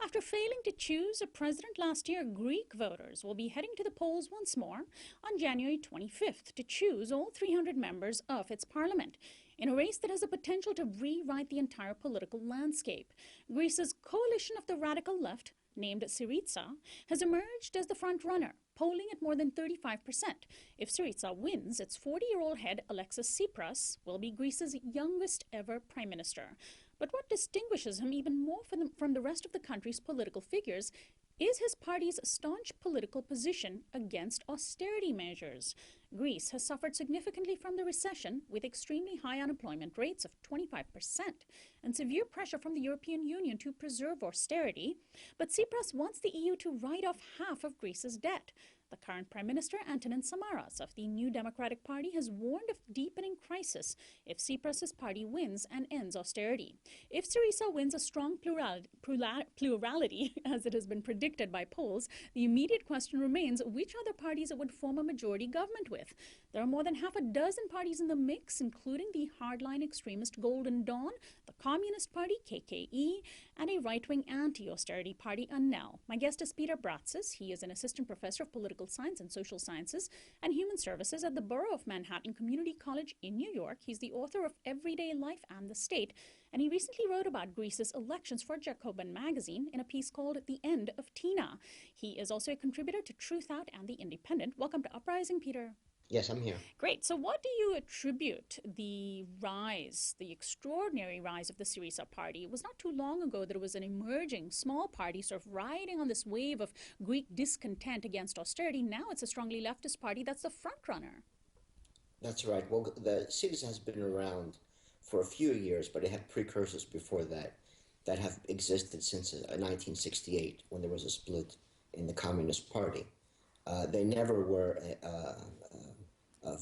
After failing to choose a president last year, Greek voters will be heading to the polls once more on January 25th to choose all 300 members of its parliament, in a race that has the potential to rewrite the entire political landscape. Greece's coalition of the radical left, named Syriza, has emerged as the front-runner, polling at more than 35%. If Syriza wins, its 40-year-old head, Alexis Tsipras, will be Greece's youngest ever prime minister. But what distinguishes him even more from the rest of the country's political figures is his party's staunch political position against austerity measures. Greece has suffered significantly from the recession, with extremely high unemployment rates of 25% and severe pressure from the European Union to preserve austerity. But Tsipras wants the EU to write off half of Greece's debt. The current Prime Minister, Antonin Samaras of the New Democratic Party, has warned of deepening crisis if Tsipras' party wins and ends austerity. If Syriza wins a strong plurality, as it has been predicted by polls, the immediate question remains which other parties it would form a majority government with. There are more than half a dozen parties in the mix, including the hardline extremist Golden Dawn, the Communist Party, KKE, and a right-wing anti-austerity party, ANEL. My guest is Peter Bratsis. He is an assistant professor of political science and social sciences and human services at the Borough of Manhattan Community College in New York. He's the author of Everyday Life and the State, and he recently wrote about Greece's elections for Jacobin magazine in a piece called The End of Tina. He is also a contributor to Truth Out and The Independent. Welcome to Uprising, Peter. Yes, I'm here. Great. So what do you attribute the extraordinary rise of the Syriza party? It was not too long ago that it was an emerging small party sort of riding on this wave of Greek discontent against austerity. Now it's a strongly leftist party that's the front runner. That's right. Well, the Syriza has been around for a few years, but it had precursors before that have existed since 1968, when there was a split in the Communist Party. They never were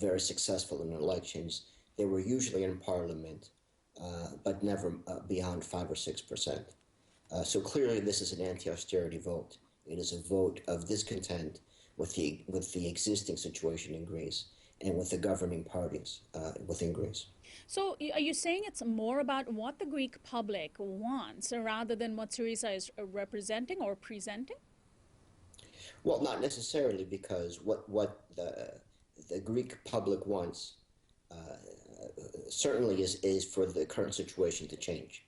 very successful in elections. They were usually in parliament, but never beyond 5 or 6%. So clearly, this is an anti-austerity vote. It is a vote of discontent with the existing situation in Greece and with the governing parties within Greece. So are you saying it's more about what the Greek public wants rather than what Syriza is representing or presenting? Well, not necessarily, because what the Greek public wants certainly is for the current situation to change,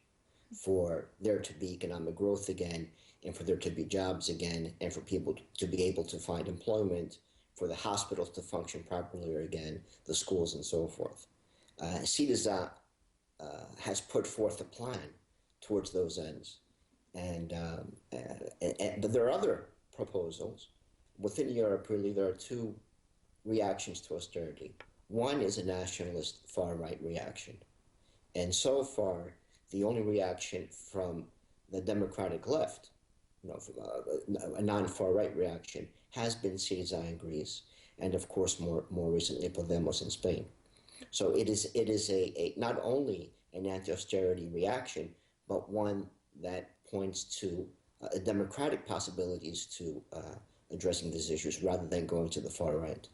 for there to be economic growth again, and for there to be jobs again, and for people to be able to find employment, for the hospitals to function properly again, the schools and so forth. Syriza has put forth a plan towards those ends, but there are other proposals. Within Europe, really, there are two reactions to austerity. One is a nationalist far-right reaction. And so far, the only reaction from the democratic left, a non-far-right reaction, has been Syriza in Greece, and of course, more recently, Podemos in Spain. So it is a not only an anti-austerity reaction, but one that points to democratic possibilities to addressing these issues rather than going to the far right.